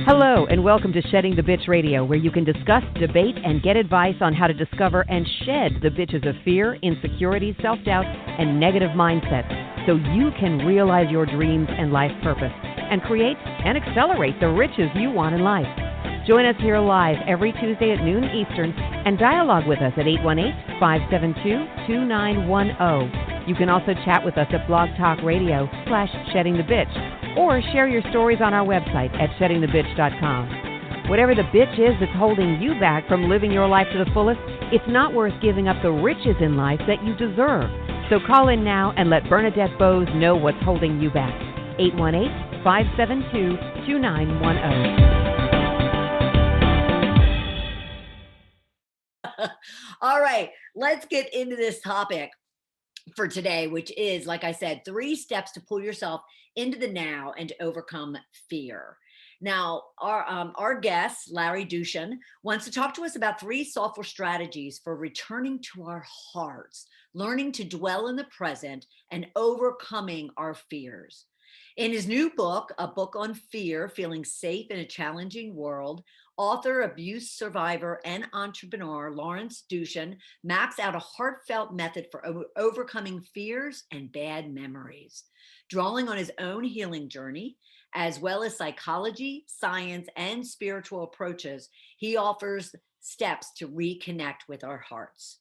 Hello, and welcome to Shedding the Bitch Radio, where you can discuss, debate, and get advice on how to discover and shed the bitches of fear, insecurity, self-doubt, and negative mindsets so you can realize your dreams and life purpose and create and accelerate the riches you want in life. Join us here live every Tuesday at noon Eastern and dialogue with us at 818-572-2910. You can also chat with us at Blog Talk Radio /SheddingTheBitch or share your stories on our website at sheddingthebitch.com. Whatever the bitch is that's holding you back from living your life to the fullest, it's not worth giving up the riches in life that you deserve. So call in now and let Bernadette Bowes know what's holding you back. 818-572-2910. All right, let's get into this topic for today, which is, like I said, 3 steps to pull yourself into the now and to overcome fear. Now, our guest, Larry Doochin, wants to talk to us about 3 software strategies for returning to our hearts, learning to dwell in the present, and overcoming our fears. In his new book, A Book on Fear, Feeling Safe in a Challenging World, author, abuse survivor, and entrepreneur Lawrence Doochin maps out a heartfelt method for overcoming fears and bad memories. Drawing on his own healing journey, as well as psychology, science, and spiritual approaches, he offers steps to reconnect with our hearts.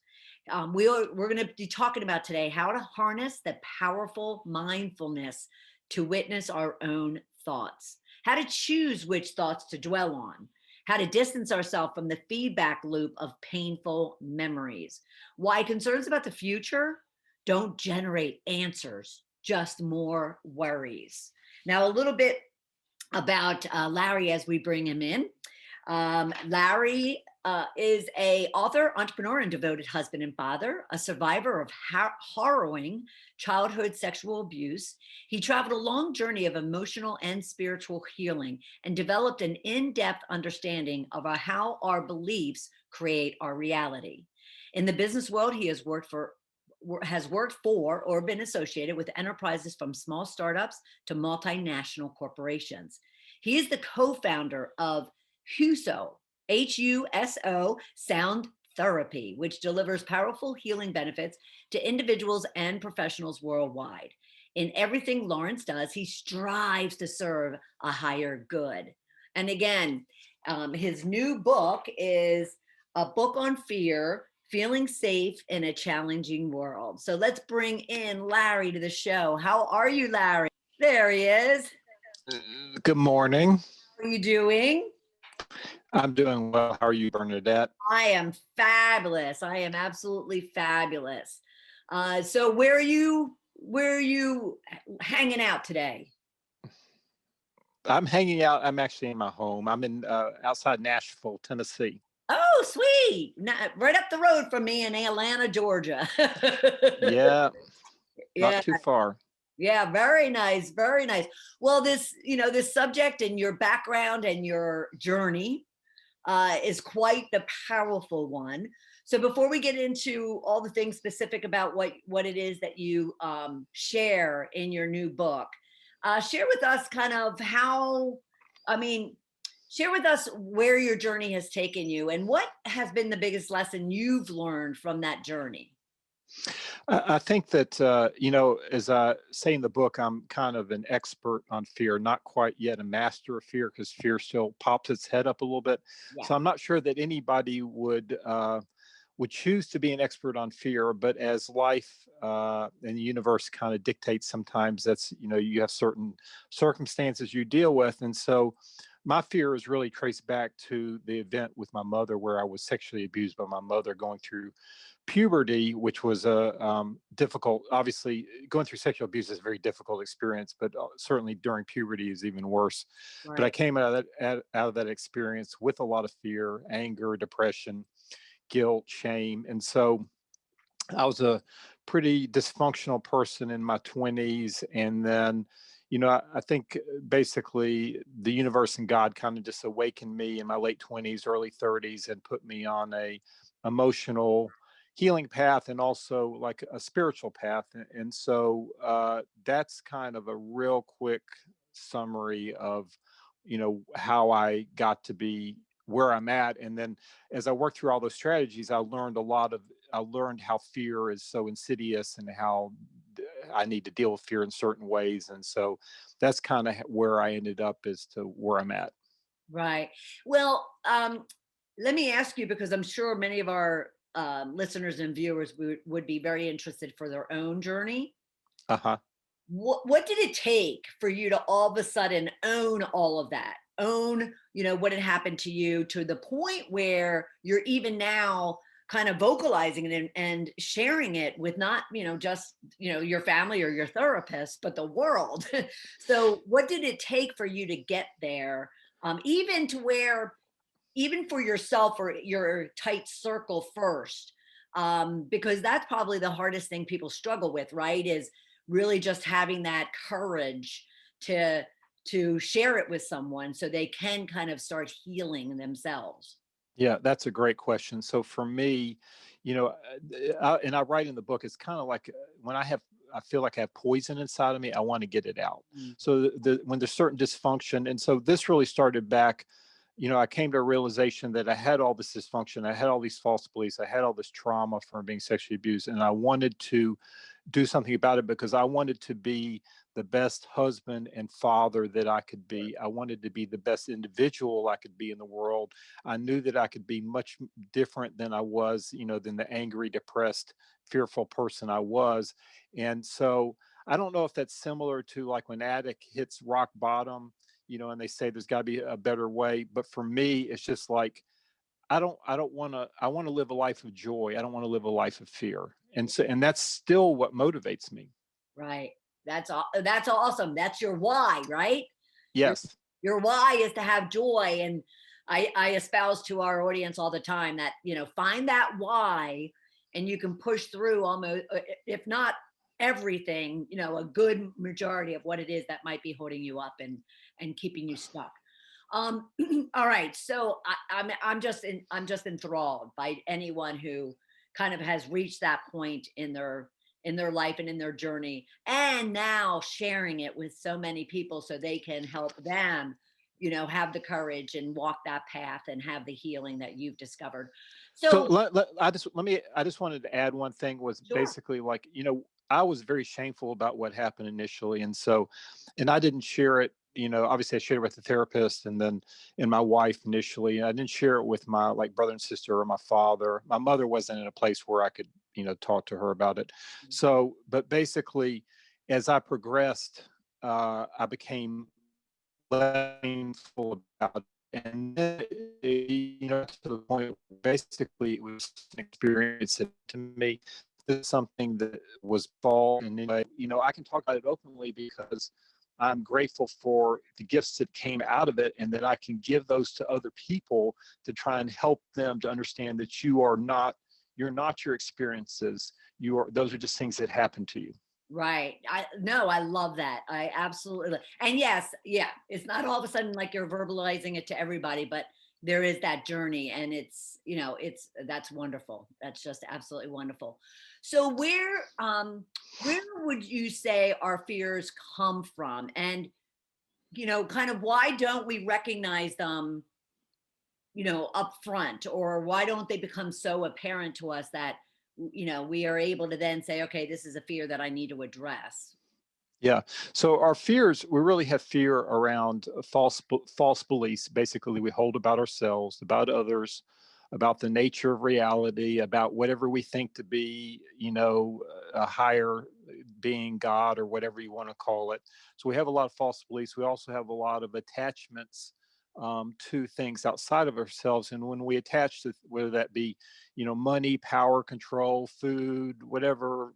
We're going to be talking about today how to harness the powerful mindfulness to witness our own thoughts, how to choose which thoughts to dwell on, how to distance ourselves from the feedback loop of painful memories, why concerns about the future don't generate answers, just more worries. Now, a little bit about Larry as we bring him in. Larry is an author, entrepreneur, and devoted husband and father, a survivor of harrowing childhood sexual abuse. He traveled a long journey of emotional and spiritual healing and developed an in-depth understanding of how our beliefs create our reality. In the business world, he has worked for or been associated with enterprises from small startups to multinational corporations. He is the co-founder of HUSO, HUSO Sound Therapy, which delivers powerful healing benefits to individuals and professionals worldwide. In everything Lawrence does, he strives to serve a higher good. And again, his new book is A Book on Fear, Feeling Safe in a Challenging World. So let's bring in Larry to the show. How are you, Larry? There he is. Good morning. How are you doing? I'm doing well. How are you, Bernadette? I am fabulous. I am absolutely fabulous. So where are you hanging out today? I'm hanging out. I'm actually in my home. I'm in outside Nashville, Tennessee. Oh, sweet. Right up the road from me in Atlanta, Georgia. Yeah, not too far. Yeah, very nice. Very nice. Well, this subject and your background and your journey is quite the powerful one. So before we get into all the things specific about what it is that you share in your new book, share with us share with us where your journey has taken you and what has been the biggest lesson you've learned from that journey. I think that, as I say in the book, I'm kind of an expert on fear, not quite yet a master of fear because fear still pops its head up a little bit. Yeah. So I'm not sure that anybody would choose to be an expert on fear, but as life and the universe kind of dictates sometimes, that's, you have certain circumstances you deal with. And so my fear is really traced back to the event with my mother where I was sexually abused by my mother going through puberty, which was a difficult, obviously going through sexual abuse is a very difficult experience, but certainly during puberty is even worse. Right. But I came out of that experience with a lot of fear, anger, depression, guilt, shame. And so I was a pretty dysfunctional person in my 20s. And then, I think basically the universe and God kind of just awakened me in my late 20s, early 30s, and put me on a emotional healing path and also like a spiritual path. And so that's kind of a real quick summary of how I got to be where I'm at. And then as I worked through all those strategies, I learned how fear is so insidious and how I need to deal with fear in certain ways. And so that's kind of where I ended up as to where I'm at. Right. Well, let me ask you, because I'm sure many of our listeners and viewers would be very interested for their own journey. Uh-huh. What did it take for you to all of a sudden own all of that? Own, what had happened to you, to the point where you're even now kind of vocalizing it and sharing it with not, just, your family or your therapist, but the world. So what did it take for you to get there? Even to where, even for yourself or your tight circle first, because that's probably the hardest thing people struggle with, right? Is really just having that courage to share it with someone so they can kind of start healing themselves. Yeah, that's a great question. So for me, and I write in the book, it's kind of like when I feel like I have poison inside of me, I want to get it out. Mm. So when there's certain dysfunction, and so this really started back, I came to a realization that I had all this dysfunction, I had all these false beliefs, I had all this trauma from being sexually abused, and I wanted to do something about it because I wanted to be the best husband and father that I could be. I wanted to be the best individual I could be in the world. I knew that I could be much different than I was, than the angry, depressed, fearful person I was. And so I don't know if that's similar to like when addict hits rock bottom, and they say there's got to be a better way. But for me, it's just like, I want to live a life of joy. I don't want to live a life of fear. And that's still what motivates me. Right. That's awesome. That's your why, right? Your Yes. your why is to have joy. And I espouse to our audience all the time that, find that why, and you can push through almost, if not everything, a good majority of what it is that might be holding you up and keeping you stuck. Um, all right. So I'm just enthralled by anyone who kind of has reached that point in their life and in their journey, and now sharing it with so many people so they can help them, have the courage and walk that path and have the healing that you've discovered. So So I just wanted to add one thing was sure. basically like, I was very shameful about what happened initially. And I didn't share it, obviously I shared it with the therapist and my wife initially. And I didn't share it with my like brother and sister or my father. My mother wasn't in a place where I could, talk to her about it. So, but basically as I progressed, I became less painful about it. And then, to the point where basically it was an experience that to me, this is something that was fall. And anyway, I can talk about it openly because I'm grateful for the gifts that came out of it and that I can give those to other people to try and help them to understand that you're not your experiences. Those are just things that happen to you. Right. I love that. I absolutely, and yes, yeah, it's not all of a sudden like you're verbalizing it to everybody, but there is that journey, and that's wonderful. That's just absolutely wonderful. So where would you say our fears come from? And kind of why don't we recognize them, up front, or why don't they become so apparent to us that we are able to then say, okay, this is a fear that I need to address. Yeah. So our fears, we really have fear around false beliefs. Basically, we hold about ourselves, about others, about the nature of reality, about whatever we think to be, a higher being, God, or whatever you want to call it. So we have a lot of false beliefs. We also have a lot of attachments to things outside of ourselves. And when we attach to whether that be, money, power, control, food, whatever,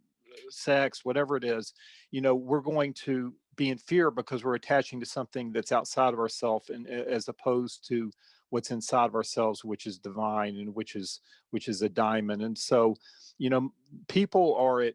sex, whatever it is, we're going to be in fear because we're attaching to something that's outside of ourselves, and as opposed to what's inside of ourselves, which is divine and which is a diamond. And so, people are at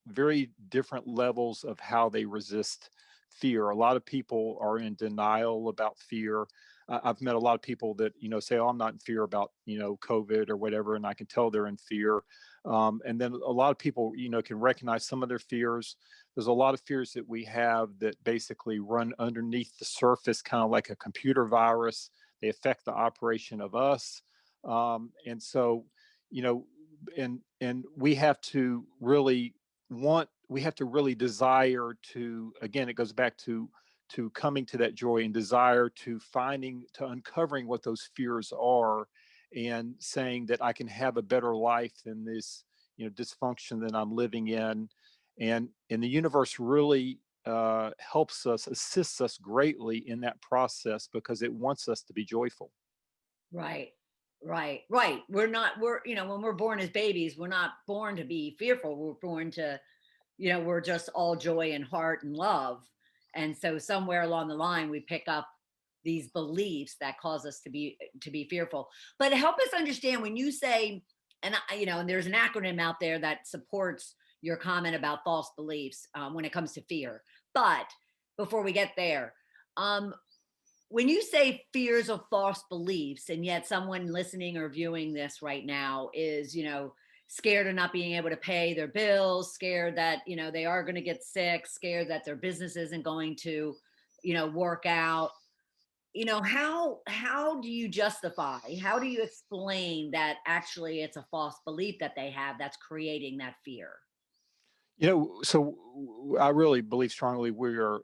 very different levels of how they resist fear. A lot of people are in denial about fear. I've met a lot of people that, say, oh, I'm not in fear about, COVID or whatever, and I can tell they're in fear. And then a lot of people, can recognize some of their fears. There's a lot of fears that we have that basically run underneath the surface, kind of like a computer virus. They affect the operation of us. And so, you know, and we have to really we have to really desire to, again, it goes back to coming to that joy and desire to uncovering what those fears are, and saying that I can have a better life than this, dysfunction that I'm living in. And the universe really assists us greatly in that process, because it wants us to be joyful. Right. When we're born as babies, we're not born to be fearful. We're born to, we're just all joy and heart and love. And so somewhere along the line, we pick up these beliefs that cause us to be fearful. But help us understand when you say, and there's an acronym out there that supports your comment about false beliefs when it comes to fear. But before we get there, when you say fears of false beliefs, and yet someone listening or viewing this right now is, scared of not being able to pay their bills, scared that, they are going to get sick, scared that their business isn't going to, work out, how do you justify, how do you explain that actually it's a false belief that they have that's creating that fear? So I really believe strongly we are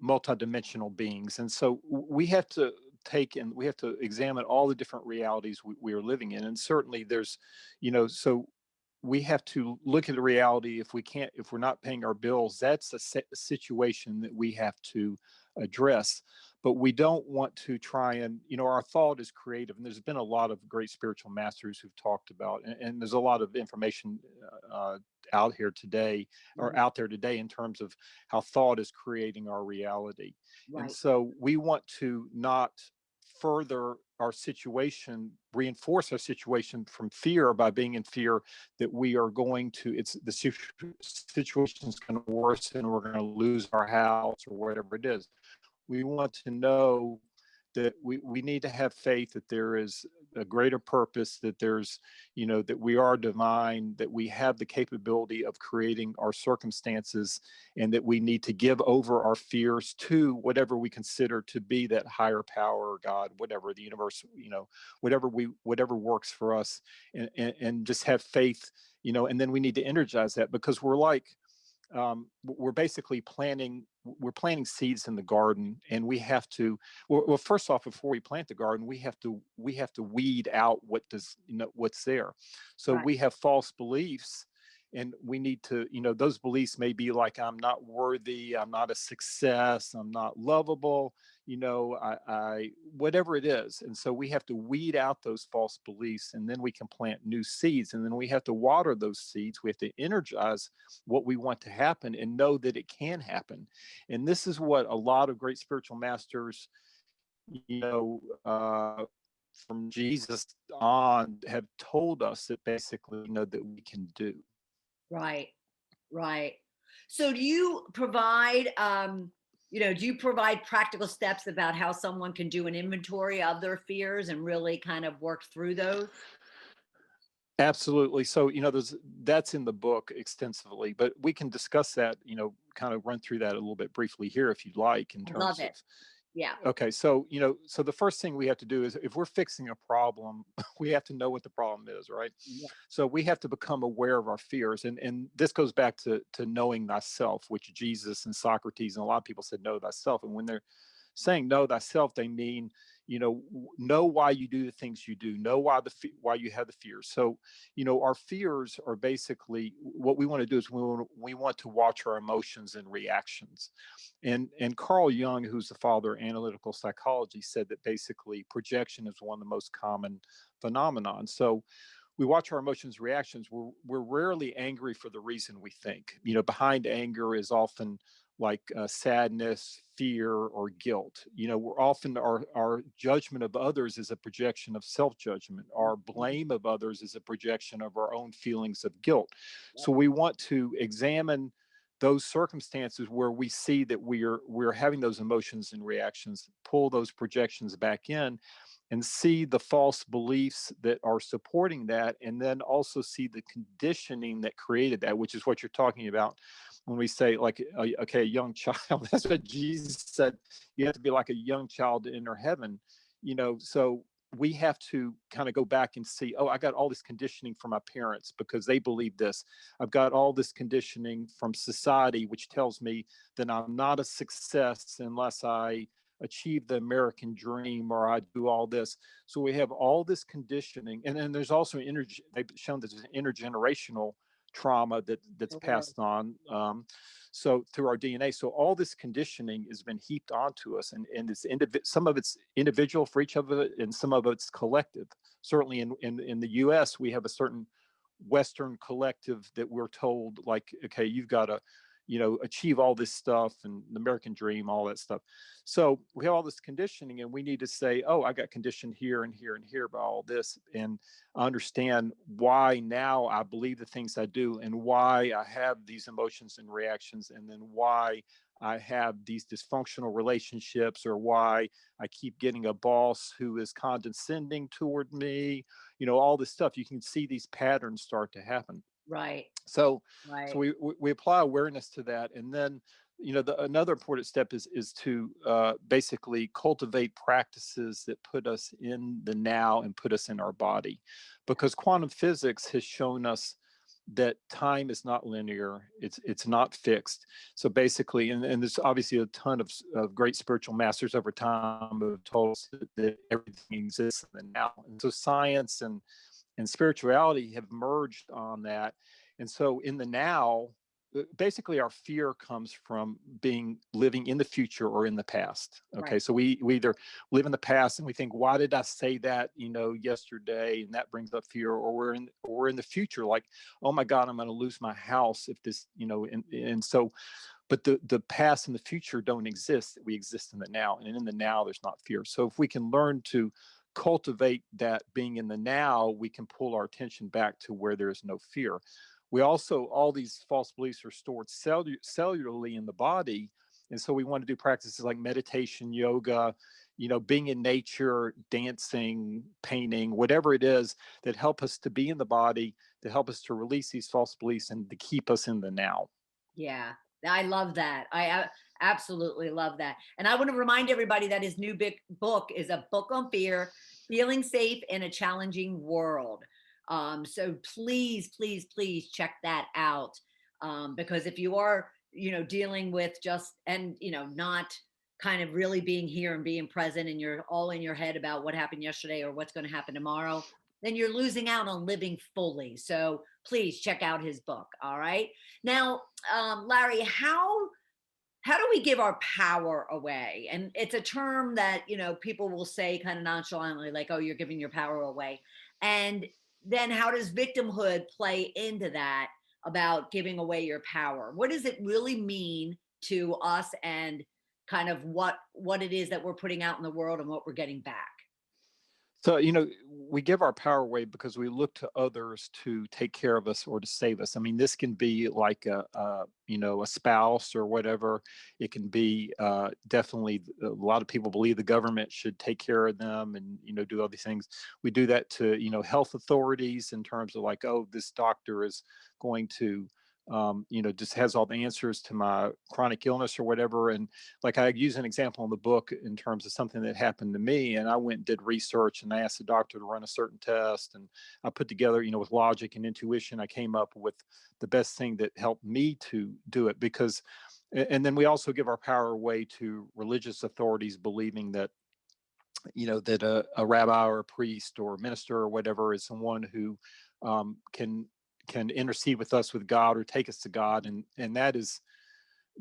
multidimensional beings, and so we have to examine all the different realities we are living in, and certainly there's, so we have to look at the reality. If we're not paying our bills, that's a situation that we have to address. But we don't want to try and, our thought is creative, and there's been a lot of great spiritual masters who've talked about, and there's a lot of information out here today, or out there today, in terms of how thought is creating our reality. And Right. so we want to not further our situation, reinforce our situation from fear by being in fear that we are going to, situation is going to worsen, we're going to lose our house or whatever it is. We want to know that we need to have faith that there is a greater purpose, that there's, that we are divine, that we have the capability of creating our circumstances, and that we need to give over our fears to whatever we consider to be that higher power, God, whatever, the universe, whatever works for us, and just have faith, and then we need to energize that, because we're basically planting seeds in the garden, and we have to, well, first off, before we plant the garden, we have to weed out what's there. So Right. we have false beliefs, and we need to, those beliefs may be like, I'm not worthy, I'm not a success, I'm not lovable, I whatever it is. And so we have to weed out those false beliefs, and then we can plant new seeds, and then we have to water those seeds. We have to energize what we want to happen, and know that it can happen. And this is what a lot of great spiritual masters, you know, uh, from Jesus on, have told us, that basically, that we can do. Right. Right. So do you provide practical steps about how someone can do an inventory of their fears and really kind of work through those? Absolutely. So, that's in the book extensively, but we can discuss that, kind of run through that a little bit briefly here if you'd like, in I love terms of, it. Yeah. okay, so, so the first thing we have to do is, if we're fixing a problem, we have to know what the problem is, right? Yeah. So we have to become aware of our fears. And this goes back to knowing thyself, which Jesus and Socrates and a lot of people said, know thyself. And when they're saying know thyself, they mean, know why you do the things you do, know why you have the fears. So, our fears are basically, what we want to do is we want to watch our emotions and reactions. And Carl Jung, who's the father of analytical psychology, said that basically projection is one of the most common phenomenon. So we watch our emotions, reactions. We're rarely angry for the reason we think. Behind anger is often like sadness, fear, or guilt. We're often, our judgment of others is a projection of self-judgment. Our blame of others is a projection of our own feelings of guilt. So we want to examine those circumstances where we see that we're having those emotions and reactions, pull those projections back in and see the false beliefs that are supporting that, and then also see the conditioning that created that, which is what you're talking about when we say, like, okay, a young child. That's what Jesus said. You have to be like a young child to enter heaven. So we have to kind of go back and see, oh, I got all this conditioning from my parents because they believe this. I've got all this conditioning from society, which tells me that I'm not a success unless I achieve the American dream or I do all this. So we have all this conditioning. And then there's also they've shown that there's an intergenerational trauma that's Sure. passed on. So through our DNA, so all this conditioning has been heaped onto us, and it's some of it's individual for each of it, and some of it's collective. Certainly in the U.S., we have a certain Western collective that we're told, like, okay, you've got to, achieve all this stuff and the American dream, all that stuff. So we have all this conditioning, and we need to say, oh, I got conditioned here and here and here by all this, and understand why now I believe the things I do, and why I have these emotions and reactions, and then why I have these dysfunctional relationships, or why I keep getting a boss who is condescending toward me, all this stuff. You can see these patterns start to happen. Right. So Right. we apply awareness to that, and then another important step is to basically cultivate practices that put us in the now and put us in our body, because quantum physics has shown us that time is not linear, it's not fixed. So basically, and there's obviously a ton of great spiritual masters over time who have told us that everything exists in the now, and so science and spirituality have merged on that. And so in the now, basically our fear comes from living in the future or in the past. Okay. Right. So we either live in the past and we think, why did I say that, yesterday? And that brings up fear. Or we're in the future, like, oh my God, I'm going to lose my house if this, and so, but the past and the future don't exist. We exist in the now, and in the now there's not fear. So if we can learn to cultivate that being in the now, we can pull our attention back to where there is no fear. We also, all these false beliefs are stored cellularly in the body. And so we want to do practices like meditation, yoga, being in nature, dancing, painting, whatever it is that help us to be in the body, to help us to release these false beliefs and to keep us in the now. Yeah, I love that. I absolutely love that. And I want to remind everybody that his new big book is A Book on Fear, Feeling Safe in a Challenging World. So please, please, please check that out. Because if you are, dealing with not kind of really being here and being present, and you're all in your head about what happened yesterday or what's going to happen tomorrow, then you're losing out on living fully. So please check out his book. All right. Now, Larry, how do we give our power away? And it's a term that people will say kind of nonchalantly, like, "Oh, you're giving your power away." And then how does victimhood play into that about giving away your power? What does it really mean to us, and kind of what it is that we're putting out in the world and what we're getting back? So, we give our power away because we look to others to take care of us or to save us. I mean, this can be like a spouse or whatever. It can be definitely, a lot of people believe the government should take care of them and, do all these things. We do that to, health authorities in terms of like, oh, this doctor is going to, just has all the answers to my chronic illness or whatever. And like, I use an example in the book in terms of something that happened to me, and I went and did research and I asked the doctor to run a certain test, and I put together, with logic and intuition, I came up with the best thing that helped me to do it. Because, and then we also give our power away to religious authorities, believing that, that a rabbi or a priest or a minister or whatever is someone who can intercede with us with God or take us to God. And that's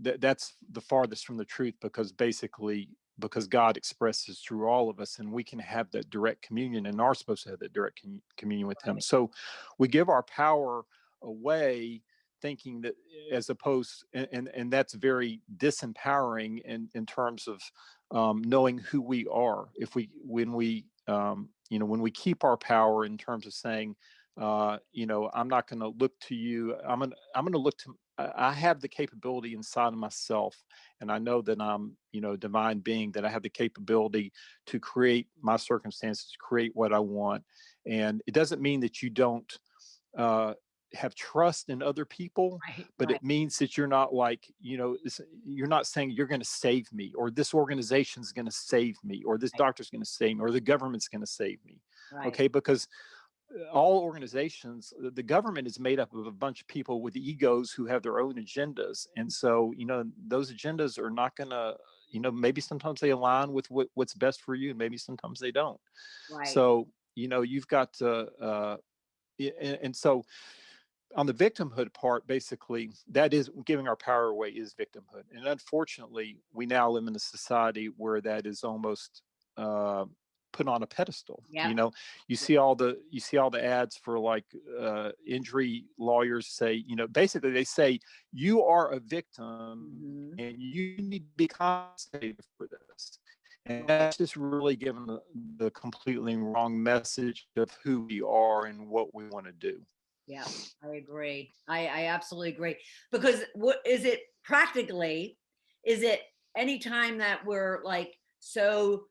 the farthest from the truth, because basically, because God expresses through all of us, and we can have that direct communion and are supposed to have that direct communion with him. Right. So we give our power away, thinking that, as opposed, and that's very disempowering in terms of knowing who we are. When we keep our power in terms of saying, I'm not going to look to you. I'm going to look to, I have the capability inside of myself, and I know that I'm, a divine being, that I have the capability to create my circumstances, create what I want. And it doesn't mean that you don't uh, have trust in other people, Right, but right, it means that you're not like, you're not saying you're going to save me, or this organization's going to save me, or this right, doctor's going to save me, or the government's going to save me. right, Okay, because all organizations, the government is made up of a bunch of people with egos who have their own agendas. And so, those agendas are not going to, maybe sometimes they align with what's best for you, and maybe sometimes they don't. right. So, you've got to, and so on the victimhood part, basically, that is giving our power away, is victimhood. And unfortunately, we now live in a society where that is almost uh, put on a pedestal. Yep. You see all the ads for like injury lawyers say, basically they say you are a victim Hmm. and you need to be compensated for this. And that's just really giving the completely wrong message of who we are and what we want to do. Yeah, I agree. I absolutely agree. Because what is it practically? Is it anytime that we're like so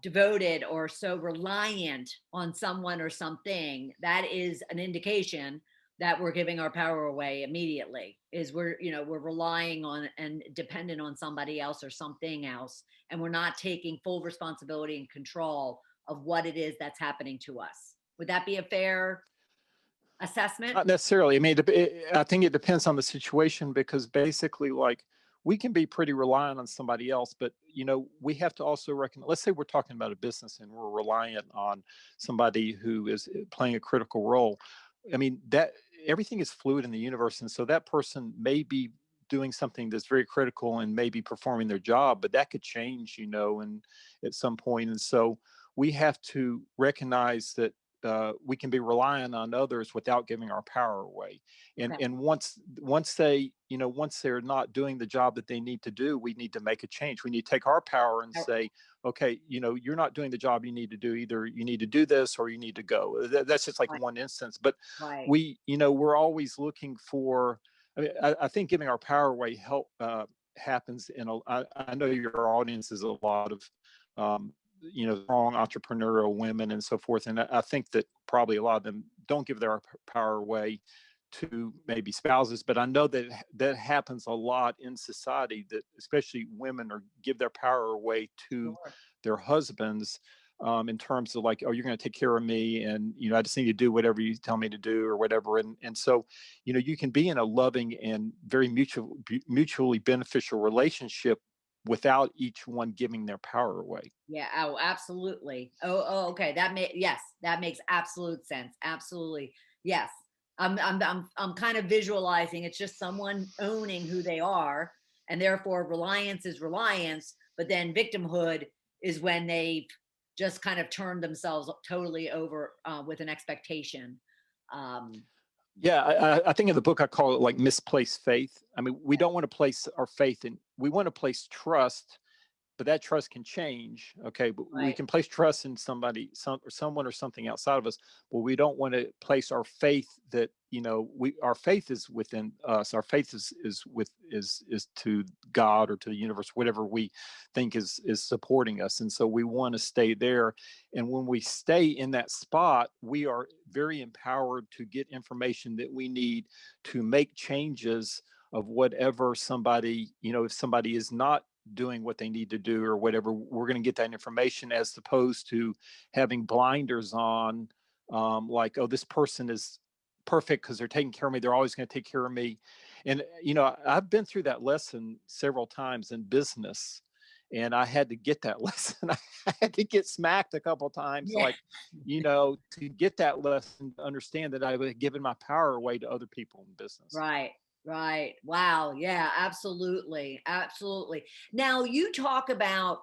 devoted or so reliant on someone or something, that is an indication that we're giving our power away immediately. Is we're relying on and dependent on somebody else or something else, and we're not taking full responsibility and control of what it is that's happening to us. Would that be a fair assessment? Not necessarily. I mean, I think it depends on the situation, because basically, like, we can be pretty reliant on somebody else, but we have to also recognize. Let's say we're talking about a business and we're reliant on somebody who is playing a critical role. I mean, that everything is fluid in the universe, and so that person may be doing something that's very critical and maybe performing their job, but that could change, and at some point. And so we have to recognize that we can be relying on others without giving our power away. And Okay. and once they're not doing the job that they need to do, we need to make a change. We need to take our power and Oh, say, okay, you're not doing the job you need to do. Either you need to do this or you need to go. That's just like right, one instance. But right. we're always looking for. I mean, I think giving our power away happens in I know your audience is a lot of um, strong entrepreneurial women and so forth. And I think that probably a lot of them don't give their power away to maybe spouses, but I know that that happens a lot in society, that especially women give their power away to Sure. their husbands, in terms of like, oh, you're going to take care of me, and I just need to do whatever you tell me to do or whatever. And so you can be in a loving and very mutually beneficial relationship without each one giving their power away. Yeah. Oh, absolutely. Okay. Yes, that makes absolute sense. Absolutely. Yes. I'm kind of visualizing it's just someone owning who they are, and therefore reliance is reliance, but then victimhood is when they just kind of turn themselves totally over with an expectation. Um, Yeah, I think in the book I call it like misplaced faith. I mean, we don't want to place our faith in, we want to place trust, but that trust can change. Okay, but we right. can place trust in someone or something outside of us, but we don't want to place our faith that our faith is within us. Our faith is to God or to the universe, whatever we think is supporting us. And so we want to stay there. And when we stay in that spot, we are very empowered to get information that we need to make changes of whatever somebody, if somebody is not doing what they need to do or whatever, we're going to get that information, as opposed to having blinders on, like, oh, this person is perfect because they're taking care of me, they're always going to take care of me. And I've been through that lesson several times in business, and I had to get that lesson. I had to get smacked a couple times, Yeah. like, to get that lesson, to understand that I had given my power away to other people in business. Right. Right. Wow. Yeah, absolutely. Absolutely. Now, you talk about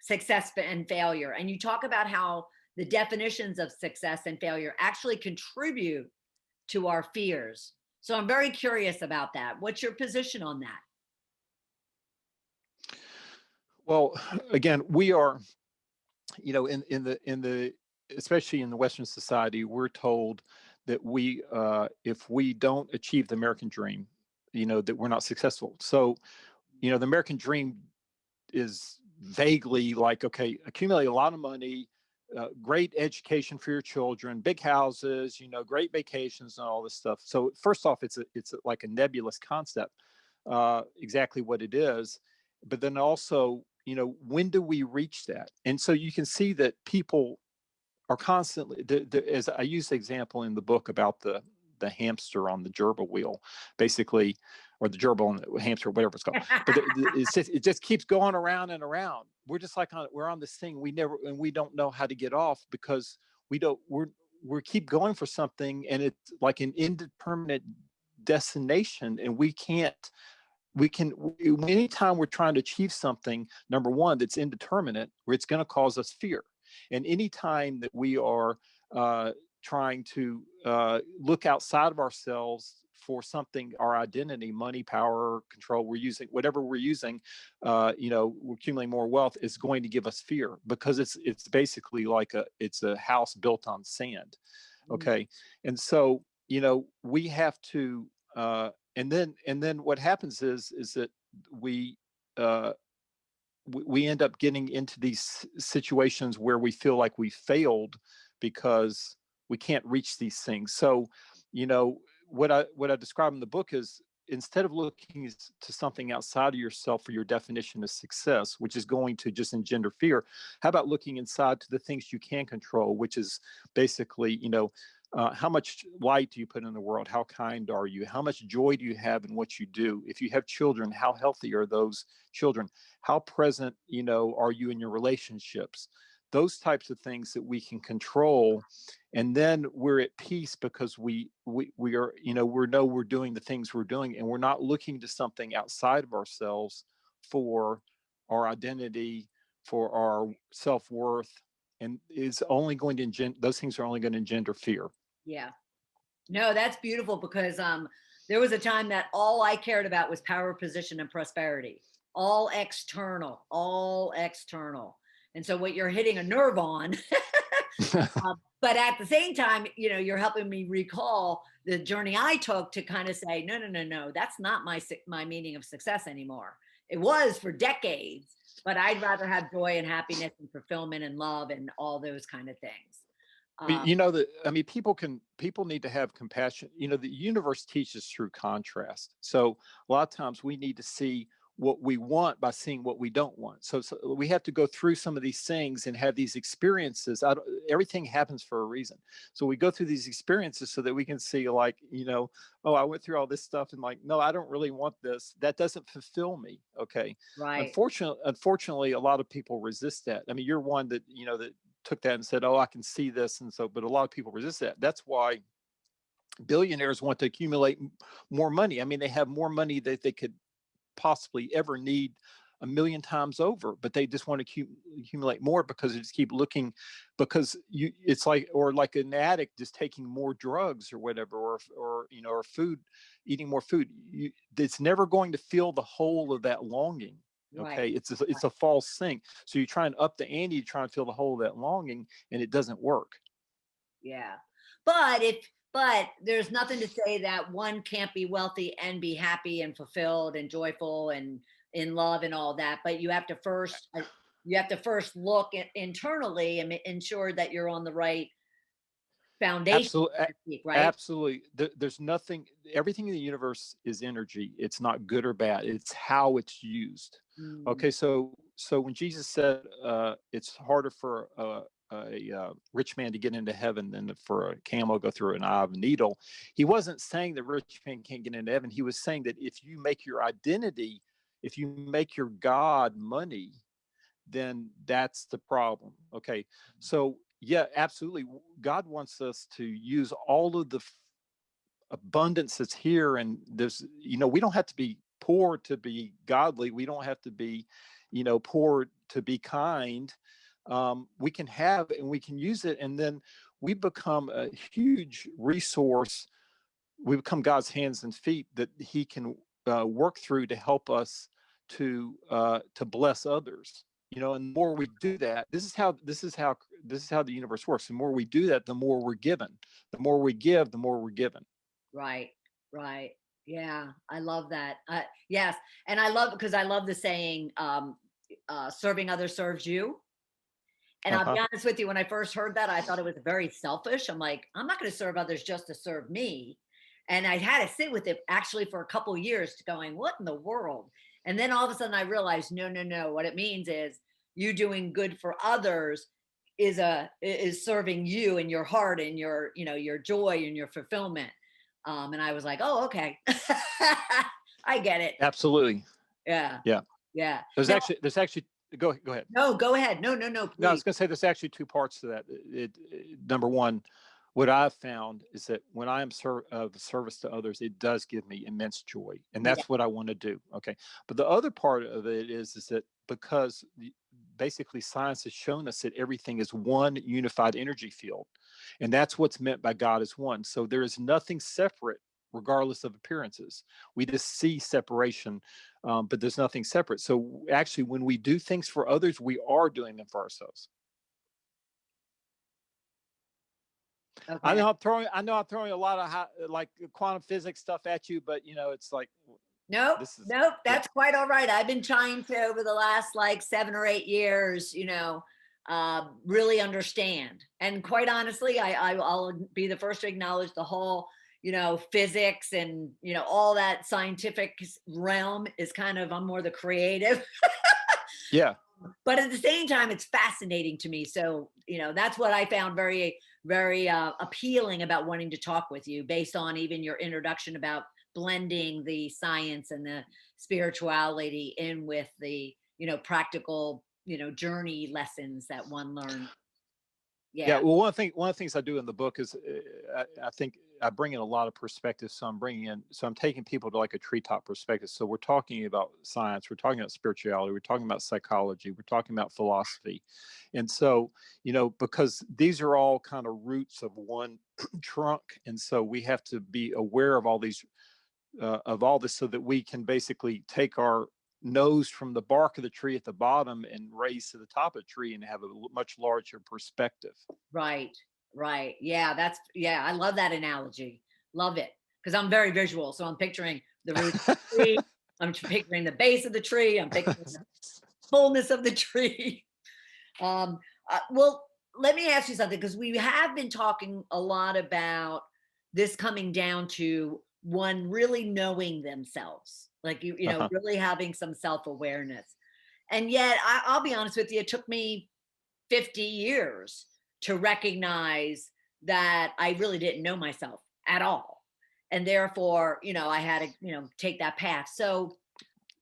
success and failure, and you talk about how the definitions of success and failure actually contribute to our fears. So I'm very curious about that. What's your position on that? Well, again, we are, in the especially in the Western society, we're told that if we don't achieve the American dream, that we're not successful. So, the American dream is vaguely like, okay, accumulate a lot of money, great education for your children, big houses, great vacations and all this stuff. So first off, it's like a nebulous concept, exactly what it is. But then also, when do we reach that? And so you can see that people are constantly, as I use the example in the book about the hamster on the gerbil wheel, basically, or the gerbil on the hamster, whatever it's called. But it just keeps going around and around. We're just like we're on this thing we don't know how to get off, because we keep going for something, and it's like an indeterminate destination, and anytime we're trying to achieve something, number one, that's indeterminate, where it's going to cause us fear. And anytime that we are trying to look outside of ourselves for something, our identity, money, power, control, whatever we're using, we're accumulating more wealth, is going to give us fear, because it's basically like it's a house built on sand. Okay. And so, we have to, and then what happens is that we end up getting into these situations where we feel like we failed because we can't reach these things. So, what I describe in the book is, instead of looking to something outside of yourself for your definition of success, which is going to just engender fear, how about looking inside to the things you can control, which is basically, how much light do you put in the world? How kind are you? How much joy do you have in what you do? If you have children, how healthy are those children? How present, are you in your relationships? Those types of things that we can control, and then we're at peace, because we are, we're doing the things we're doing, and we're not looking to something outside of ourselves for our identity, for our self-worth, and is only going to those things are only going to engender fear. Yeah. No, that's beautiful, because there was a time that all I cared about was power, position, and prosperity. All external. And so what you're hitting a nerve on, but at the same time, you're helping me recall the journey I took to kind of say, no, that's not my meaning of success anymore. It was for decades, but I'd rather have joy and happiness and fulfillment and love and all those kind of things. People need to have compassion. The universe teaches through contrast. So a lot of times we need to see what we want by seeing what we don't want. So we have to go through some of these things and have these experiences. Everything happens for a reason. So we go through these experiences so that we can see, like, oh, I went through all this stuff, and like, no, I don't really want this. That doesn't fulfill me. Okay. Right. Unfortunately, a lot of people resist that. I mean, you're one that, that took that and said, oh, I can see this. And so, but a lot of people resist that. That's why billionaires want to accumulate more money. I mean, they have more money that they could possibly ever need a million times over, but they just want to accumulate more, because they just keep looking, because it's like an addict just taking more drugs or whatever, or food, eating more food. It's never going to fill the hole of that longing. Okay. Right. It's a false thing. So you try and up the ante, you try and fill the hole of that longing, and it doesn't work. Yeah. But there's nothing to say that one can't be wealthy and be happy and fulfilled and joyful and in love and all that. But you have to first look internally and ensure that you're on the right foundation. Absolutely. Right? Absolutely. There's nothing. Everything in the universe is energy. It's not good or bad. It's how it's used. Mm-hmm. Okay. So when Jesus said it's harder for a rich man to get into heaven than for a camel to go through an eye of a needle, he wasn't saying that rich man can't get into heaven. He was saying that if you make your identity, if you make your God money, then that's the problem. Okay. So yeah, absolutely. God wants us to use all of the abundance that's here. And there's, we don't have to be poor to be godly. We don't have to be, poor to be kind. We can have and we can use it, and then we become a huge resource. We become God's hands and feet that He can work through to help us to bless others. And the more we do that, this is how the universe works. The more we do that, the more we're given. The more we give, the more we're given. Right. Yeah, I love that. Yes, and because I love the saying, "Serving others serves you." And I'll be Uh-huh. honest with you, when I first heard that, I thought it was very selfish. I'm like, I'm not going to serve others just to serve me. And I had to sit with it actually for a couple years to going, what in the world? And then all of a sudden I realized, no, no, no. What it means is you doing good for others is serving you and your heart and your joy and your fulfillment. And I was like, oh, okay. I get it. Absolutely. Yeah. Yeah. Yeah. There's Now, actually, there's actually, go ahead. no, go ahead. No, no, no, No, I please. was going to say there's actually two parts to that. Number one, what I've found is that when I am of service to others, it does give me immense joy, and Yeah. that's what I want to do. Okay, but the other part of it is that because basically science has shown us that everything is one unified energy field, and that's what's meant by God as one. So there is nothing separate, regardless of appearances. We just see separation, but there's nothing separate. So actually, when we do things for others, we are doing them for ourselves. Okay. I know I'm throwing a lot of like quantum physics stuff at you, but it's like Nope, this is nope, yeah, that's quite all right. I've been trying to over the last like 7 or 8 years, really understand. And quite honestly, I'll be the first to acknowledge the whole, physics and, all that scientific realm is kind of, I'm more the creative. yeah. But at the same time, it's fascinating to me. So, that's what I found very, very appealing about wanting to talk with you, based on even your introduction about blending the science and the spirituality in with the, practical, journey lessons that one learns. Yeah, Yeah. well, one of the things I do in the book is I think I bring in a lot of perspectives. So I'm taking people to like a treetop perspective. So we're talking about science, we're talking about spirituality, we're talking about psychology, we're talking about philosophy, and so because these are all kind of roots of one trunk, and so we have to be aware of all these of all this so that we can basically take our nose from the bark of the tree at the bottom and raise to the top of the tree and have a much larger perspective. Right. Right. Yeah. I love that analogy. Love it. Because I'm very visual. So I'm picturing the root of the tree. I'm picturing the base of the tree. I'm picturing the fullness of the tree. Um, well, let me ask you something, because we have been talking a lot about this coming down to one really knowing themselves, like Uh-huh. really having some self awareness. And yet, I'll be honest with you, it took me 50 years to recognize that I really didn't know myself at all, and therefore, I had to, take that path. So,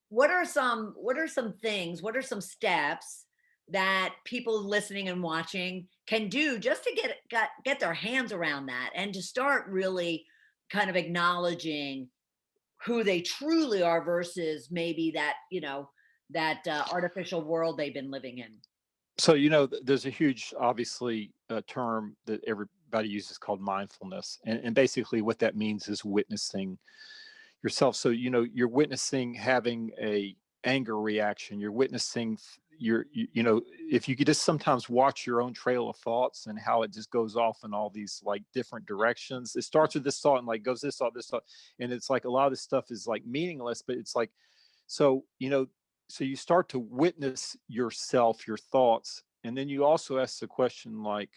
what are some steps that people listening and watching can do just to get their hands around that, and to start really kind of acknowledging who they truly are versus maybe that artificial world they've been living in. So there's a huge, obviously, term that everybody uses called mindfulness, and basically what that means is witnessing yourself. So you're witnessing having a anger reaction, you're witnessing if you could just sometimes watch your own trail of thoughts and how it just goes off in all these like different directions. It starts with this thought and like goes this thought, and it's like a lot of this stuff is like meaningless, but it's like, so so you start to witness yourself, your thoughts, and then you also ask the question like,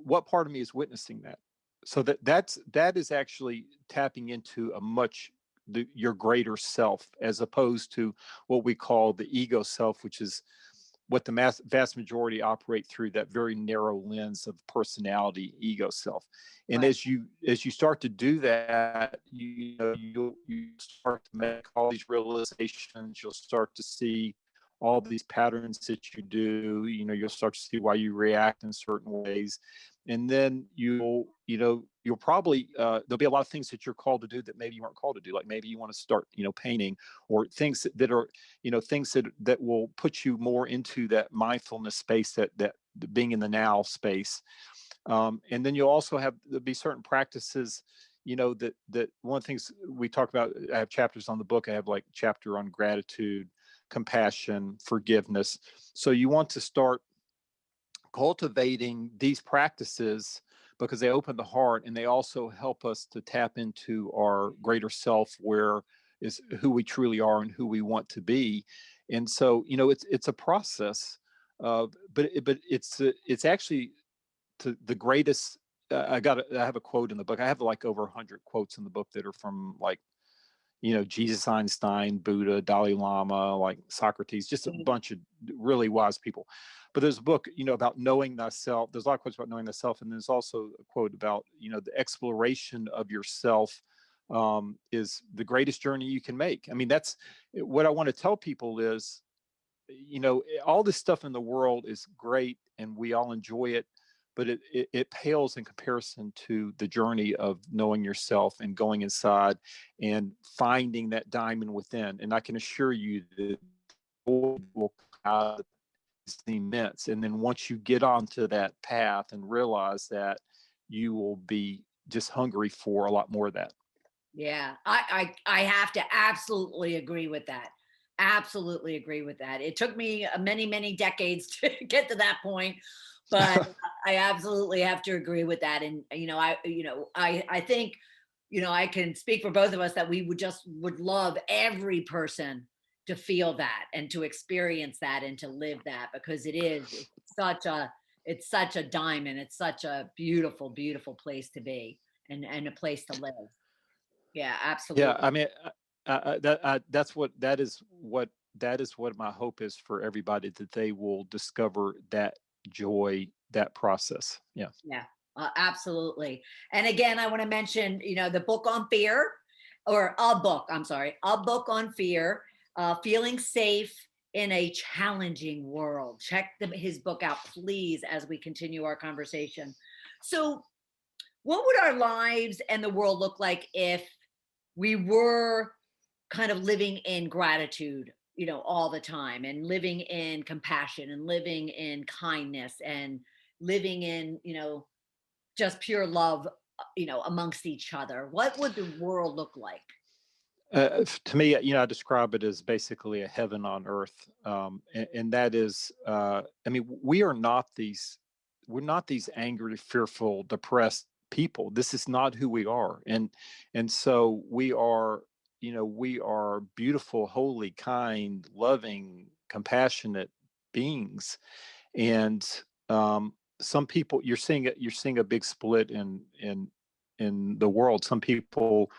what part of me is witnessing that? So that is actually tapping into a much your greater self, as opposed to what we call the ego self, which is what the vast majority operate through, that very narrow lens of personality, ego self. And Right. as you start to do that, you start to make all these realizations. You'll start to see all these patterns that you do. You'll start to see why you react in certain ways, and then you'll probably there'll be a lot of things that you're called to do that maybe you weren't called to do. Like maybe you want to start painting, or things that are things that will put you more into that mindfulness space, that being in the now space. And then you'll also there'll be certain practices, that one of the things we talk about. I have chapters on the book. I have like chapter on gratitude, compassion, forgiveness. So you want to start cultivating these practices, because they open the heart, and they also help us to tap into our greater self, where is who we truly are and who we want to be. And so, it's a process, but it's actually the greatest. I have a quote in the book. I have like over 100 quotes in the book that are from, like, Jesus, Einstein, Buddha, Dalai Lama, like Socrates, just a bunch of really wise people. But there's a book, about knowing thyself. There's a lot of quotes about knowing thyself. And there's also a quote about, the exploration of yourself is the greatest journey you can make. I mean, that's what I want to tell people is, all this stuff in the world is great and we all enjoy it, but it pales in comparison to the journey of knowing yourself and going inside and finding that diamond within. And I can assure you that will is immense. And then once you get onto that path and realize that, you will be just hungry for a lot more of that. Yeah, I have to absolutely agree with that. Absolutely agree with that. It took me many, many decades to get to that point, but I absolutely have to agree with that. And I think, I can speak for both of us that we would love every person to feel that and to experience that and to live that, because it's such a diamond. It's such a beautiful, beautiful place to be, and a place to live. Yeah, Yeah, absolutely. I mean, that is what my hope is for everybody, that they will discover that joy, that process. Yeah. Yeah, absolutely. And again, I want to mention, the book on fear, or a book, I'm sorry, a book on fear, feeling safe in a challenging world. Check his book out, please, as we continue our conversation. So, what would our lives and the world look like if we were kind of living in gratitude, all the time, and living in compassion, and living in kindness, and living in, just pure love, amongst each other? What would the world look like? To me, I describe it as basically a heaven on earth, and that is, I mean, we're not these angry, fearful, depressed people. This is not who we are, and so we are beautiful, holy, kind, loving, compassionate beings. And some people, you're seeing a big split in the world. Some people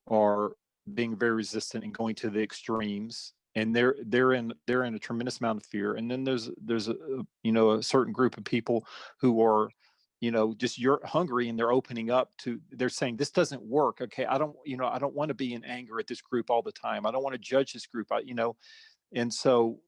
are being very resistant and going to the extremes, and they're in a tremendous amount of fear. And then there's a certain group of people who are, just, you're hungry, and they're opening up to, they're saying, this doesn't work. Okay, I don't want to be in anger at this group all the time. I don't want to judge this group. And so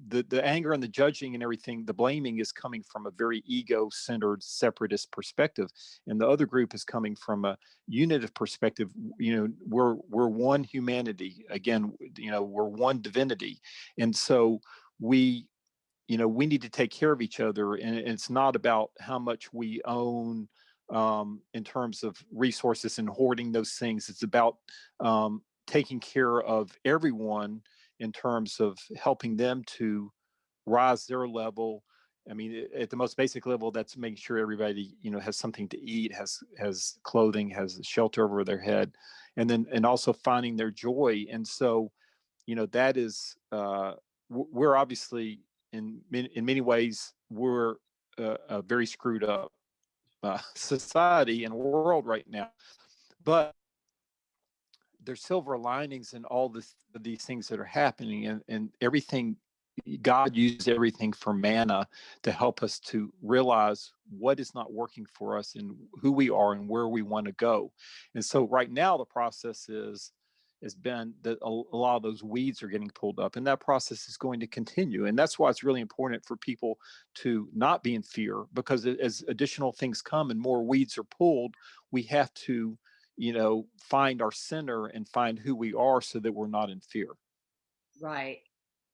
the anger and the judging and everything, the blaming, is coming from a very ego-centered, separatist perspective, and the other group is coming from a unitive perspective. We're one humanity. Again, we're one divinity, and so we we need to take care of each other. And it's not about how much we own, in terms of resources, and hoarding those things. It's about taking care of everyone in terms of helping them to rise their level. I mean, at the most basic level, that's making sure everybody, has something to eat, has clothing, has shelter over their head, and also finding their joy. And so, that is, we're obviously, in many ways, we're a very screwed up society and world right now, but there's silver linings in all these things that are happening, and everything. God uses everything from manna to help us to realize what is not working for us, and who we are, and where we want to go. And so right now the process has been that a lot of those weeds are getting pulled up, and that process is going to continue. And that's why it's really important for people to not be in fear, because as additional things come and more weeds are pulled, we have to find our center and find who we are, so that we're not in fear. Right.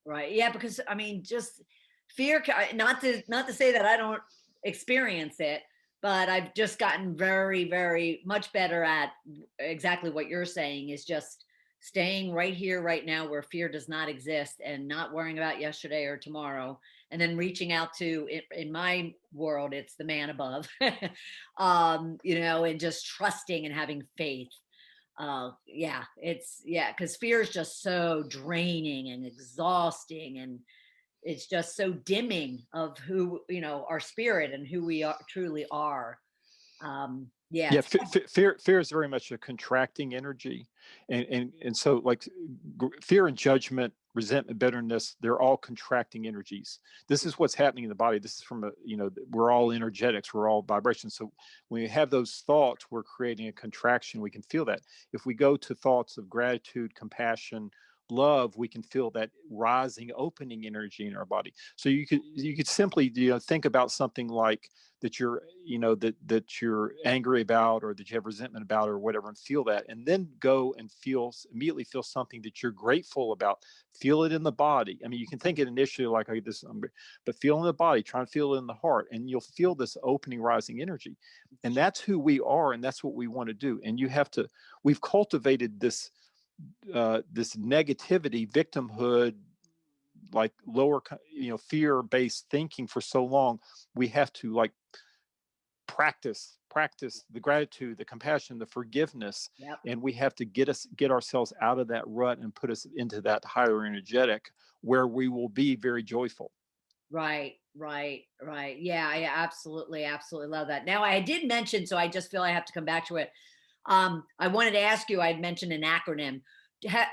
Right. Yeah, because I mean, just fear, not to say that I don't experience it, but I've just gotten very, very much better at exactly what you're saying, is just staying right here, right now, where fear does not exist, and not worrying about yesterday or tomorrow, and then reaching out to, in my world, it's the man above, and just trusting and having faith. Because fear is just so draining and exhausting, and it's just so dimming of who, our spirit and who we truly are. Yeah, fear is very much a contracting energy, and so like fear and judgment, resentment, bitterness, they're all contracting energies. This is what's happening in the body. This is from we're all energetics, we're all vibrations. So when we have those thoughts, we're creating a contraction. We can feel that. If we go to thoughts of gratitude, compassion, love, we can feel that rising, opening energy in our body. So you could simply think about something like that that you're angry about, or that you have resentment about, or whatever, and feel that, and then go and immediately feel something that you're grateful about. Feel it in the body. I mean, you can think it initially like, okay, but feel in the body, try and feel it in the heart, and you'll feel this opening, rising energy. And that's who we are, and that's what we want to do. And we've cultivated this negativity, victimhood, like lower, fear-based thinking for so long. We have to practice the gratitude, the compassion, the forgiveness. Yep. And we have to get ourselves out of that rut and put us into that higher energetic, where we will be very joyful. Right. Yeah, I absolutely love that. Now, I did mention, so I just feel I have to come back to it. I wanted to ask you, I'd mentioned an acronym,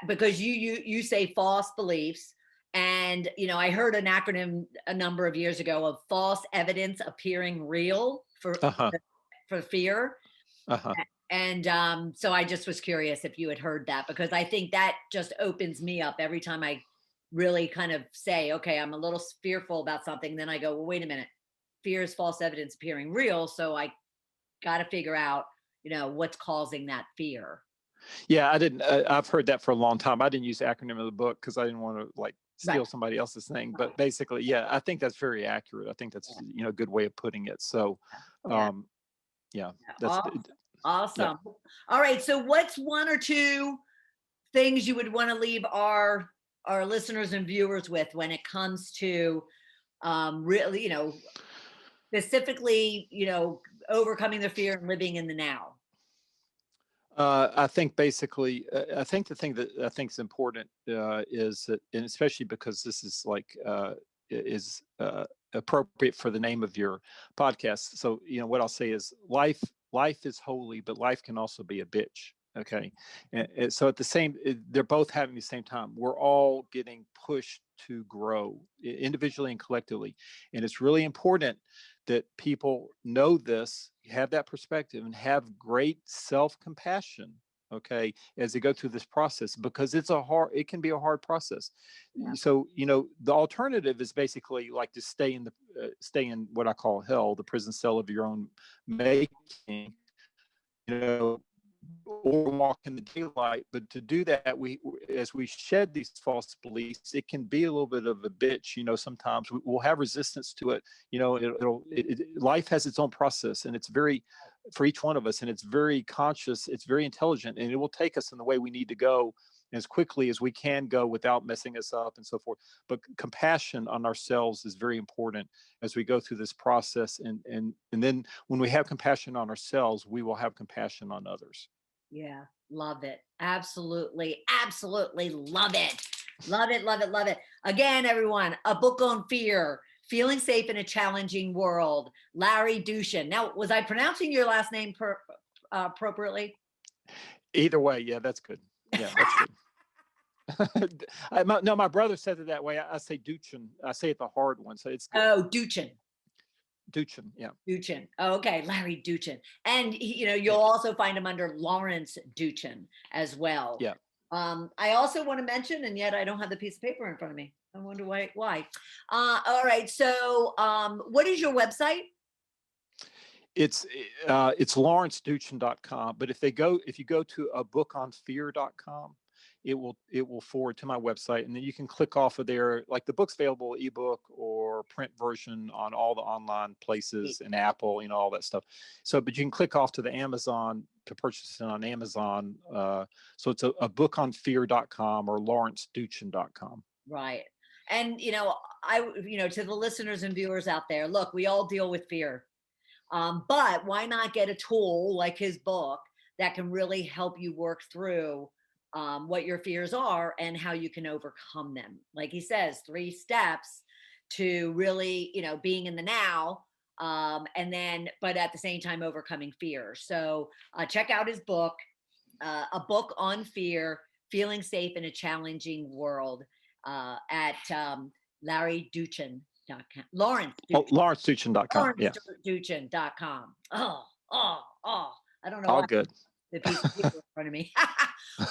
because you say false beliefs. And, I heard an acronym a number of years ago of false evidence appearing real for fear. And so I just was curious if you had heard that, because I think that just opens me up every time I really kind of say, okay, I'm a little fearful about something. Then I go, well, wait a minute, fear is false evidence appearing real. So I got to figure out, what's causing that fear. Yeah, I've heard that for a long time. I didn't use the acronym of the book because I didn't want to steal somebody else's thing. But basically, yeah, I think that's very accurate. I think that's a good way of putting it. So, that's awesome. Yeah. All right. So what's one or two things you would want to leave our listeners and viewers with when it comes to really, specifically, overcoming the fear and living in the now? I think basically, I think the thing that I think is important is that, and especially because this is appropriate for the name of your podcast. So, what I'll say is life is holy, but life can also be a bitch. Okay. And so they're both happening at the same time. We're all getting pushed to grow individually and collectively. And it's really important that people know this, have that perspective, and have great self-compassion, okay, as they go through this process, because it can be a hard process. Yeah. So, the alternative is basically to stay in what I call hell, the prison cell of your own making, or walk in the daylight. But to do that, as we shed these false beliefs, it can be a little bit of a bitch. Sometimes we'll have resistance to it. Life has its own process, and it's for each one of us, and it's very conscious, it's very intelligent, and it will take us in the way we need to go as quickly as we can go without messing us up and so forth. But compassion on ourselves is very important as we go through this process. And then when we have compassion on ourselves, we will have compassion on others. Yeah. Love it. Absolutely. Absolutely love it. Love it. Again, everyone, a book on fear, feeling safe in a challenging world. Larry Doochin. Now, was I pronouncing your last name appropriately? Either way. Yeah, that's good. Yeah, that's good. No, my brother said it that way. I say Doochin. I say it the hard one, so it's good. Oh, Doochin. Doochin, yeah. Doochin. Oh, okay, Larry Doochin. And you'll also find him under Lawrence Doochin as well. Yeah. I also want to mention, and yet I don't have the piece of paper in front of me. I wonder why. All right. So, what is your website? It's lawrencedoochin.com. But if you go to abookonfear.com, it will forward to my website, and then you can click off of there. Like the book's available ebook or print version on all the online places and Apple, all that stuff. So, but you can click off to the Amazon to purchase it on Amazon. So it's a bookonfear.com or lawrencedoochin.com. Right. And, to the listeners and viewers out there, look, we all deal with fear. But why not get a tool like his book that can really help you work through what your fears are and how you can overcome them? Like he says, 3 steps to really, being in the now, but at the same time, overcoming fear. So check out his book, A Book on Fear, Feeling Safe in a Challenging World, at LaurensDoochin.com. LawrenceDoochin.com. Yeah. LawrenceDoochin.com. Oh, I don't know. All why. good. The piece of paper in front of me.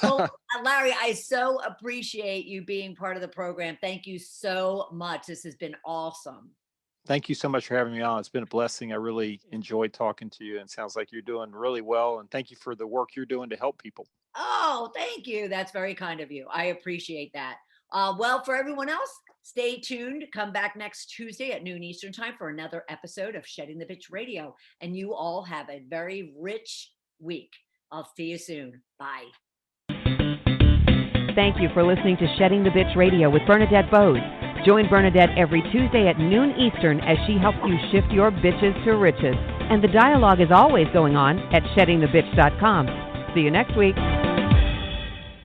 Well, Larry, I so appreciate you being part of the program. Thank you so much. This has been awesome. Thank you so much for having me on. It's been a blessing. I really enjoyed talking to you, and it sounds like you're doing really well. And thank you for the work you're doing to help people. Oh, thank you. That's very kind of you. I appreciate that. Well, for everyone else, stay tuned. Come back next Tuesday at noon Eastern Time for another episode of Shedding the Bitch Radio. And you all have a very rich week. I'll see you soon. Bye. Thank you for listening to Shedding the Bitch Radio with Bernadette Bose. Join Bernadette every Tuesday at noon Eastern as she helps you shift your bitches to riches. And the dialogue is always going on at sheddingthebitch.com. See you next week.